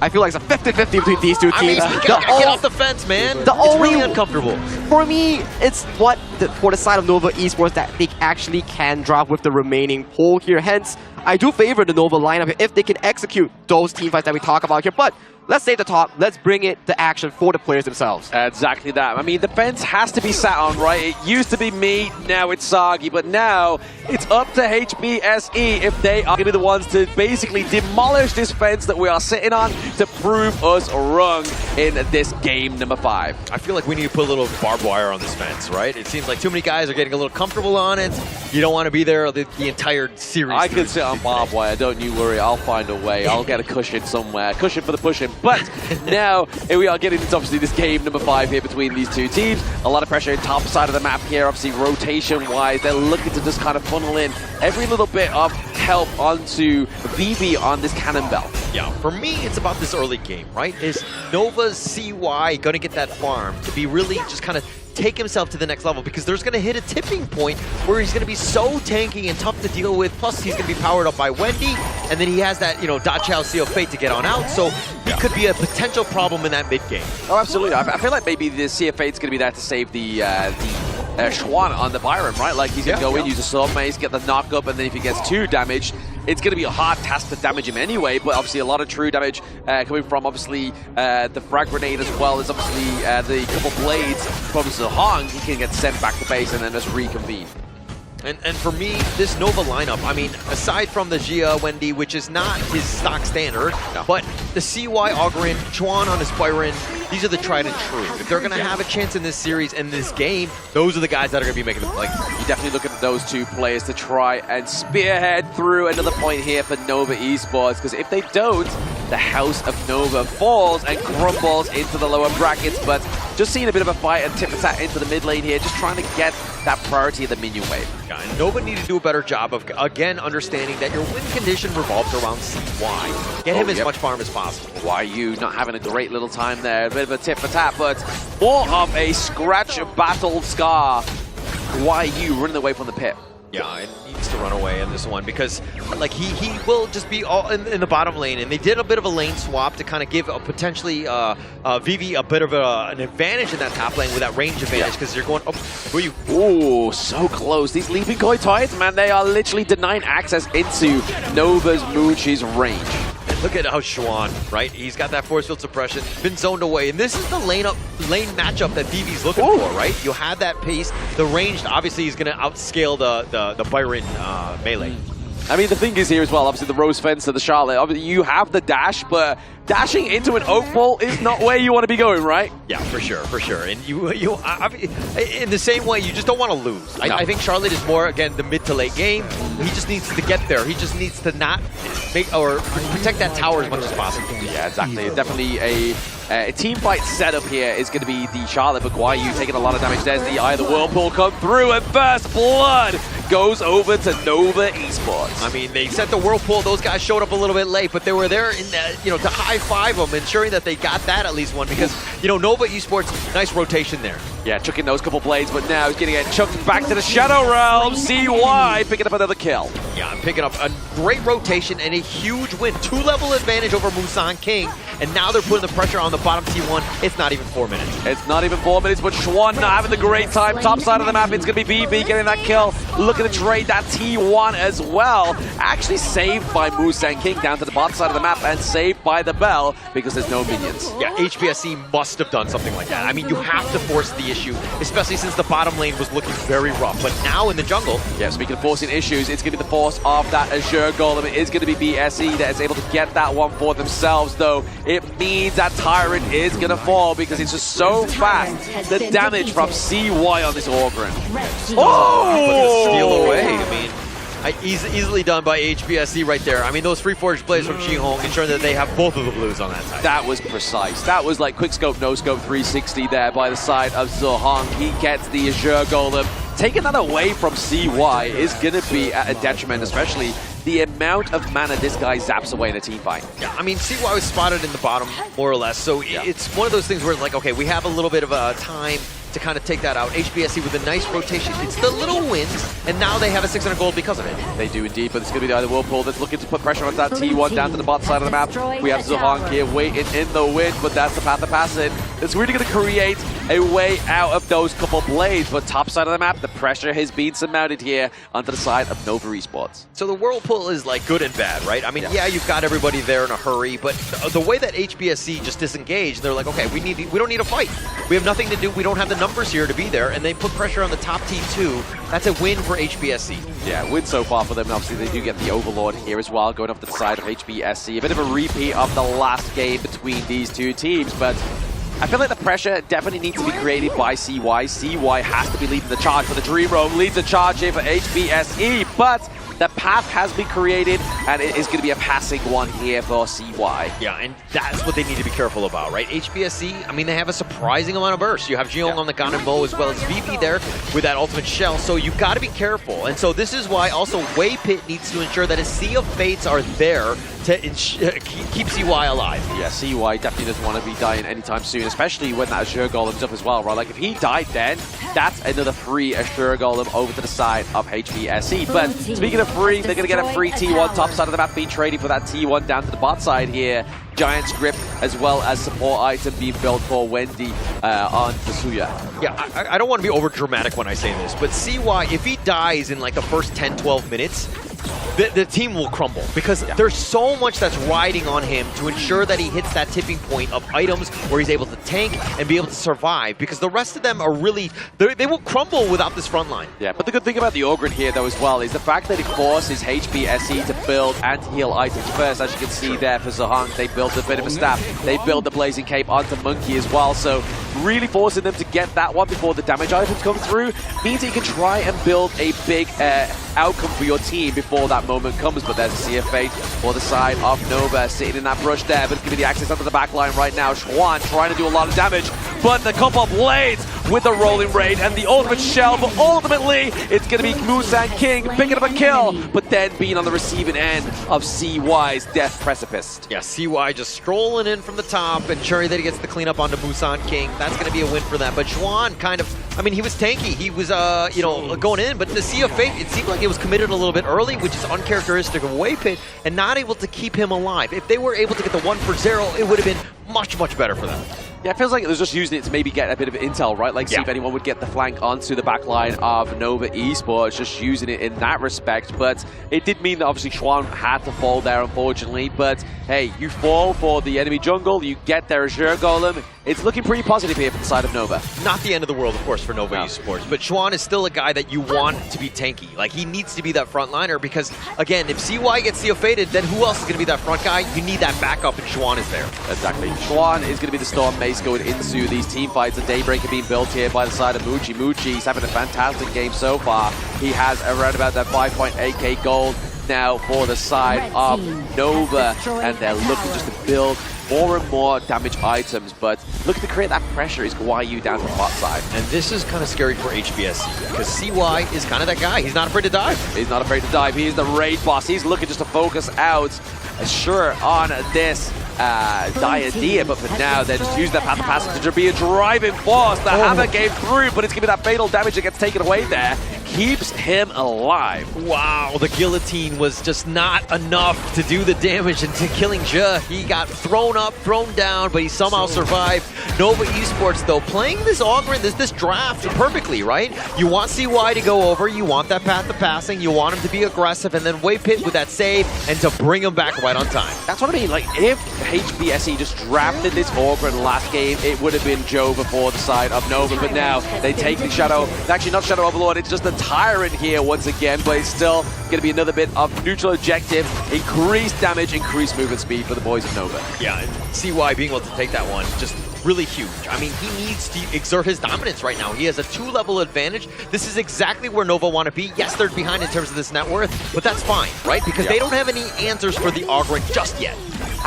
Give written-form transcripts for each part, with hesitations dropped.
I feel like it's a 50-50 between these two teams. Get off the fence, man. It's really uncomfortable. For me, it's for the side of Nova Esports that they actually can drop with the remaining pool here. Hence, I do favor the Nova lineup if they can execute those team fights that we talk about here. But let's save the talk. Let's bring it to action for the players themselves. Exactly that. I mean, the fence has to be sat on, right? It used to be me, now it's Sagi, but now it's up to HBSE if they are going to be the ones to basically demolish this fence that we are sitting on to prove us wrong in this game number 5. I feel like we need to put a little barbed wire on this fence, right? It seems like too many guys are getting a little comfortable on it. You don't want to be there the entire series. I could sit on barbed wire, don't you worry. I'll find a way. I'll get a cushion somewhere. Cushion for the pushing. But now here we are getting into obviously this game number 5 here between these two teams. A lot of pressure in top side of the map here. Obviously rotation-wise, they're looking to just kind of funnel in every little bit of help onto VB on this cannonball. Yeah, for me, it's about this early game, right? Is Nova's CY going to get that farm to be really just kind of take himself to the next level? Because there's going to hit a tipping point where he's going to be so tanky and tough to deal with. Plus, he's going to be powered up by Wendy, and then he has that, Da Chao Seal of Fate to get on out. So he could be a potential problem in that mid game. Oh, absolutely. I feel like maybe the Sea of Fate's going to be there to save the Schwan on the Byron, right? Like he's going to go in, use a sword mace, get the knock up, and then if he gets 2 damage, it's going to be a hard task to damage him anyway, but obviously a lot of true damage coming from obviously the frag grenade as well as obviously the couple blades from Zahong. He can get sent back to base and then just reconvene. And for me, this Nova lineup, I mean, aside from the Gia Wendy, which is not his stock standard, but the CY Ogryn, Chuan on his Byron, these are the tried and true. If they're going to have a chance in this series and this game, those are the guys that are going to be making the play. You definitely look at those 2 players to try and spearhead through another point here for Nova Esports, because if they don't, the House of Nova falls and crumbles into the lower brackets, but just seeing a bit of a fight and tip attack into the mid lane here, just trying to get that priority of the minion wave. Yeah, and Nova need to do a better job of, again, understanding that your win condition revolves around CY. Get him as much farm as possible. YU not having a great little time there, a bit of a tip for tap, but more of a scratch battle Scar. YU running away from the pit. Yeah, it needs to run away in this one because, like, he will just be all in the bottom lane, and they did a bit of a lane swap to kind of give potentially Vivi a bit of an advantage in that top lane with that range advantage because you're going up. Who are you? Ooh, so close. These Leaping Koi Tides, man, they are literally denying access into Nova's Moochie's range. And look at how Schwan, right? He's got that force field suppression, been zoned away, and this is the lane matchup that Vivi's looking for, right? You have that pace. The range, obviously, is going to outscale the Byron melee. I mean, the thing is here as well, obviously the Rose Fence and the Charlotte, obviously you have the dash, but dashing into an Oak Ball is not where you want to be going, right? Yeah, for sure, for sure. And in the same way, you just don't want to lose. No. I think Charlotte is more, again, the mid to late game. He just needs to get there. He just needs to not make or protect that tower as much as possible. Yeah, exactly. Definitely a team fight setup here is going to be the Charlotte, but Guayu taking a lot of damage. There's the Eye of the Whirlpool come through, and first blood goes over to Nova Esports. I mean, they set the Whirlpool. Those guys showed up a little bit late, but they were there in to high-five them, ensuring that they got that at least one because, Nova Esports, nice rotation there. Yeah, chucking those couple blades, but now he's getting it chucked back to the Shadow Realm. CY picking up another kill. Yeah, I'm picking up a great rotation and a huge win. 2-level advantage over Musan King, and now they're putting the pressure on the bottom T1. It's not even 4 minutes. It's not even 4 minutes, but Schwan not having the great time. Top side of the map, it's going to be BB getting that kill. Looking to trade that T1 as well. Actually saved by Musan King down to the bottom side of the map and saved by the Bell because there's no minions. Yeah, HBSE must have done something like that. I mean, you have to force the issue, especially since the bottom lane was looking very rough. But now in the jungle... Yeah, speaking of forcing issues, it's going to be the force of that Azure Golem. It is going to be BSE that is able to get that one for themselves, though. It means that Tyrant is going to fall because it's just so fast. The damage from CY on this Ogryn. Oh! Steal away. I mean, easily done by HBSE right there. I mean, those free forage plays from Chi-Hong ensuring that they have both of the blues on that side. That was precise. That was like quick scope, no scope 360 there by the side of Zohong. He gets the Azure Golem. Taking that away from CY is going to be at a detriment, especially the amount of mana this guy zaps away in a team fight. Yeah, I mean, CY was spotted in the bottom, more or less. So it's one of those things where it's like, okay, we have a little bit of a time to kind of take that out. HBSE with a nice rotation. It's the little wins, and now they have a 600 gold because of it. They do indeed, but it's going to be the other Whirlpool that's looking to put pressure on that T1 down to the bottom side of the map. We have Zhang here waiting in the wind, but that's the path to pass in. It's really going to create a way out of those couple blades, but top side of the map, the pressure has been surmounted here onto the side of Nova Esports. So the Whirlpool is like good and bad, right? I mean, yeah, you've got everybody there in a hurry, but the way that HBSE just disengaged, they're like, okay, we don't need a fight. We have nothing to do. We don't have the numbers here to be there, and they put pressure on the top T2. That's a win for HBSE. Yeah, win so far for them. Obviously, they do get the Overlord here as well, going off to the side of HBSE. A bit of a repeat of the last game between these two teams, but I feel like the pressure definitely needs to be created by CY. CY has to be leading the charge, for the Dream Roam leads the charge here for HBSE, but the path has been created, and it is going to be a passing one here for CY. Yeah, and that's what they need to be careful about, right? HBSE, I mean, they have a surprising amount of bursts. You have Jiong on the Ganemo as well as VP there with that ultimate shell, so you've got to be careful. And so this is why also Waypit needs to ensure that a Sea of Fates are there to keep CY alive. Yeah, CY definitely doesn't want to be dying anytime soon, especially when that Azure Golem's up as well, right? Like, if he died then, that's another free Azure Golem over to the side of HBSE. But speaking of free, they're going to get a free T1 top side of the map, being traded for that T1 down to the bot side here. Giant script as well as support item being built for Wendy on Tasuya. Yeah, I don't want to be over dramatic when I say this, but CY, if he dies in like the first 10-12 minutes, the team will crumble, because there's so much that's riding on him to ensure that he hits that tipping point of items where he's able to tank and be able to survive, because the rest of them are really, they will crumble without this front line. Yeah, but the good thing about the Ogren here though as well is the fact that it forces HBSE to build anti-heal items first. As you can see there for Zhang, they built a bit of a staff, they built the Blazing Cape onto Monkey as well, so really forcing them to get that one before the damage items come through means that you can try and build a big outcome for your team before that moment comes. But there's a Sea of Fate for the side of Nova sitting in that brush there, but it's giving the access onto the back line right now. Schwan trying to do a lot of damage, but the couple of blades with the rolling raid and the ultimate shell, but ultimately it's going to be Musan King picking up a kill, but then being on the receiving end of CY's death precipice. Yeah, CY just strolling in from the top, ensuring that he gets the cleanup onto Musan King. That's going to be a win for them. But Schwan kind of, I mean, he was tanky. He was, you know, going in, but the Sea of Fate, it seemed like it was committed a little bit early, which is uncharacteristic of Waypit, and not able to keep him alive. If they were able to get the 1-for-0, it would have been much, much better for them. Yeah, it feels like it was just using it to maybe get a bit of intel, right? Like, see if anyone would get the flank onto the backline of Nova Esports, just using it in that respect. But it did mean that obviously Schwan had to fall there, unfortunately. But hey, you fall for the enemy jungle, you get their Azure Golem. It's looking pretty positive here for the side of Nova. Not the end of the world, of course, for Nova Esports, but Schwan is still a guy that you want to be tanky. Like, he needs to be that front liner because, again, if CY gets Sea of Fated, then who else is going to be that front guy? You need that backup, and Schwan is there. Exactly. Schwan is going to be the Storm Mace going into these team fights. The Daybreaker being built here by the side of Muji. Muji's having a fantastic game so far. He has around about that 5.8k gold now for the side of Nova, and they're looking just to build more and more damage items, but looking to create that pressure is YU down to the bot side. And this is kind of scary for HBSE, because CY is kind of that guy. He's not afraid to dive. He's not afraid to dive. He is the raid boss. He's looking just to focus out, sure, on this Diadea, but for now, they're just using that path of passage to be a driving force. The hammer came through, but it's giving that fatal damage that gets taken away there. Keeps him alive. Wow, the guillotine was just not enough to do the damage into killing Je. He got thrown up, thrown down, but he somehow survived. Nova Esports, though, playing this Ogren, this draft perfectly, right? You want CY to go over, you want that path of passing, you want him to be aggressive, and then Waypit with that save, and to bring him back right on time. That's what I mean. Like, if HBSE just drafted this Ogren last game, it would have been Joe before the side of Nova, but now they take the Shadow. Actually, not Shadow Overlord, it's just the Tyrant here once again, but it's still going to be another bit of neutral objective. Increased damage, increased movement speed for the boys of Nova. Yeah, and CY being able to take that one, just really huge. I mean, he needs to exert his dominance right now. He has a 2-level advantage. This is exactly where Nova want to be. Yes, they're behind in terms of this net worth, but that's fine, right? Because they don't have any answers for the Ogren just yet.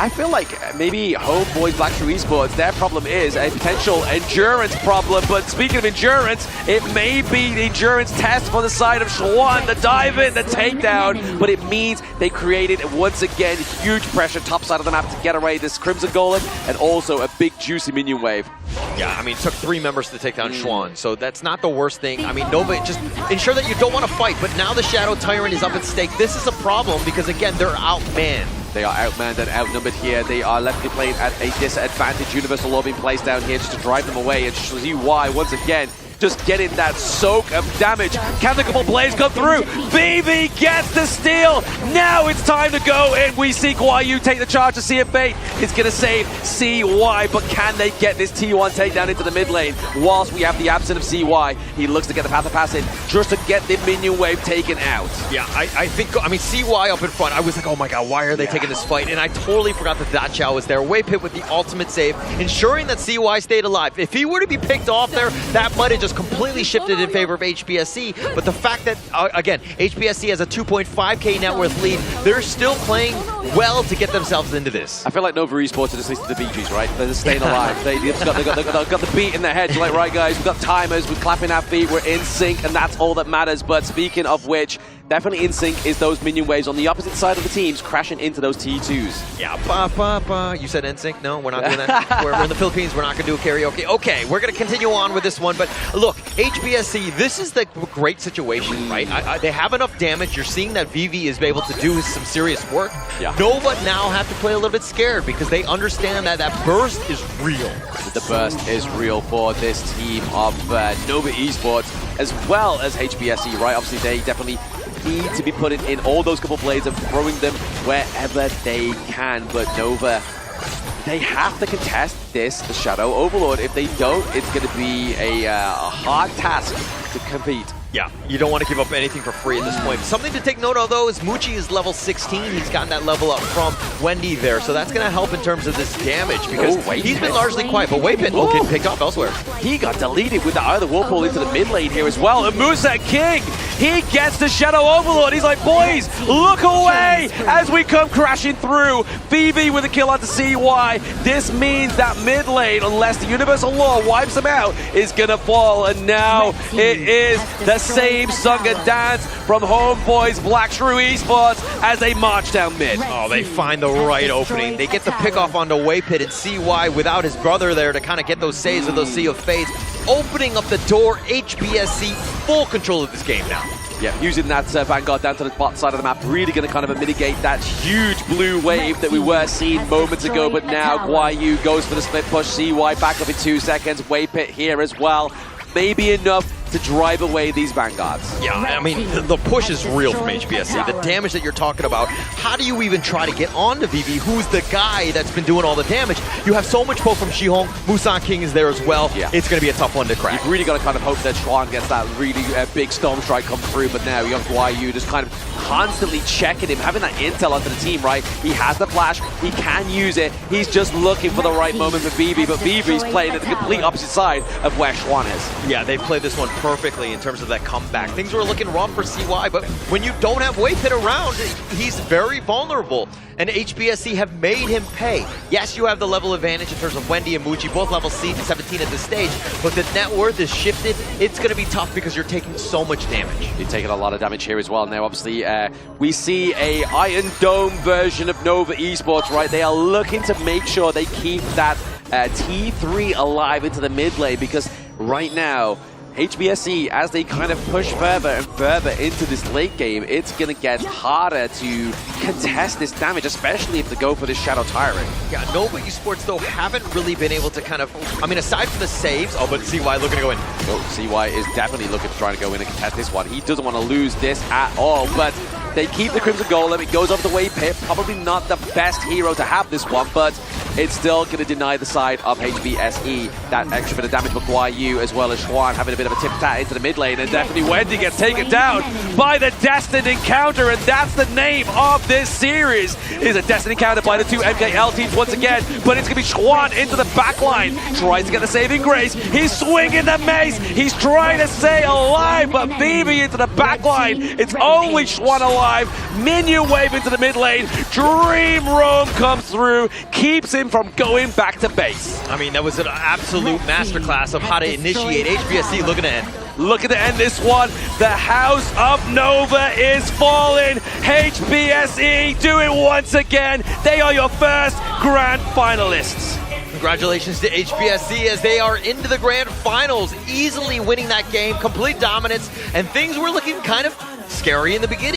I feel like maybe Homeboys Black True Esports, their problem is a potential endurance problem. But speaking of endurance, it may be the endurance test for the side of Schwan. The dive in, the takedown, but it means they created, once again, huge pressure top side of the map to get away this Crimson Golem, and also a big juicy minion wave. Yeah, I mean, it took 3 members to take down Schwan, so that's not the worst thing. I mean, Nova, just ensure that you don't want to fight, but now the Shadow Tyrant is up at stake. This is a problem because, again, they're outmanned. They are outmanned and outnumbered here. They are left playing at a disadvantage. Universal Law being placed down here just to drive them away, and see why, once again, just getting that soak of damage. Can the couple plays come through? BB gets the steal. Now it's time to go in. We see KIC2025 take the charge to see if Fate is going to save CY, but can they get this T1 takedown into the mid lane? Whilst we have the absence of CY, he looks to get the path of pass in just to get the minion wave taken out. Yeah, I mean, CY up in front, I was like, oh my god, why are they taking this fight? And I totally forgot that Dachao was there. Wave hit with the ultimate save, ensuring that CY stayed alive. If he were to be picked off there, that might have just completely shifted in favor of HBSE, but the fact that, again, HBSE has a 2.5k net worth lead, they're still playing well to get themselves into this. I feel like Nova Esports are just listening to the BGs, right? They're just staying alive. They've got the beat in their head. You're like, right guys, we've got timers, we're clapping our feet, we're in sync, and that's all that matters. But speaking of which, definitely in sync is those minion waves on the opposite side of the teams crashing into those T2s. Yeah, you said NSYNC? No, we're not doing that. We're in the Philippines, we're not going to do a karaoke. Okay, we're going to continue on with this one, but look, HBSE, this is the great situation, right? They have enough damage. You're seeing that Vivi is able to do some serious work. Yeah. Nova now have to play a little bit scared because they understand that that burst is real. The burst is real for this team of Nova Esports as well as HBSE, right? Obviously, they definitely need to be putting in all those couple plays and throwing them wherever they can. But Nova, they have to contest this Shadow Overlord. If they don't, it's going to be a hard task to compete. Yeah, you don't want to give up anything for free at this point. Something to take note of, though, is Muchi is level 16. He's gotten that level up from Wendy there, so that's going to help in terms of this damage because he's been largely quiet, but Waypit will get picked up elsewhere. He got deleted with the Eye of the Whirlpool into the mid lane here as well, and Musa King, he gets the Shadow Overlord. He's like, boys, look away as we come crashing through. Vivi with a kill onto CY. This means that mid lane, unless the Universal Law wipes them out, is going to fall, and now it is the same song and dance from Homeboys Black True Esports as they march down mid. Oh, they find the right opening. They get the pick off onto Waypit and CY without his brother there to kind of get those saves of those Sea of Fates. Opening up the door, HBSE full control of this game now. Yeah, using that Vanguard down to the bot side of the map, really going to kind of mitigate that huge blue wave that we were seeing moments ago, but now KIC2025 goes for the split push, CY back up in 2 seconds, Waypit here as well. Maybe enough to drive away these Vanguards. Yeah, I mean, the push is real from HBSE. The damage that you're talking about, how do you even try to get onto Vivi, who's the guy that's been doing all the damage? You have so much pull from Shihong, Musan King is there as well. Yeah. It's going to be a tough one to crack. You've really got to kind of hope that Schwan gets that really big Storm Strike come through, but now you have KIC2025 just kind of constantly checking him, having that intel onto the team, right? He has the flash, he can use it, he's just looking for the right moment for Vivi, but Vivi's playing at the complete opposite side of where Schwan is. Yeah, they've played this one perfectly in terms of that comeback. Things were looking rough for CY, but when you don't have Waypit around, he's very vulnerable. And HBSE have made him pay. Yes, you have the level advantage in terms of Wendy and Muji, both level 17 at this stage, but the net worth is shifted. It's going to be tough because you're taking so much damage. You're taking a lot of damage here as well. Now, obviously, we see a Iron Dome version of Nova Esports, right? They are looking to make sure they keep that T3 alive into the mid lane because right now, HBSE, as they kind of push further and further into this late game, it's going to get harder to contest this damage, especially if they go for this Shadow Tyrant. Yeah, Nova Esports, though, haven't really been able to kind of, I mean, aside from the saves, but CY looking to go in. Oh, CY is definitely looking to try to go in and contest this one. He doesn't want to lose this at all, but they keep the Crimson Golem. It goes over the Waypit. Probably not the best hero to have this one, but it's still going to deny the side of HBSE that extra bit of damage. But Guai Yu as well as Xuan having a bit of a tip-tat into the mid lane, and definitely Wendy gets taken down by the Destined Encounter, and that's the name of this series. It is a Destined Encounter by the two MKL teams once again, but it's going to be Xuan into the backline, tries to get the saving grace. He's swinging the mace, he's trying to stay alive, but BB into the backline. It's only Xuan alive. Minion wave into the mid lane. Dream Roam comes through, keeps him from going back to base. I mean, that was an absolute masterclass of how to initiate HBSE. Looking to end. Looking to end this one. The House of Nova is falling. HBSE do it once again. They are your first grand finalists. Congratulations to HBSE as they are into the grand finals, easily winning that game, complete dominance, and things were looking kind of scary in the beginning.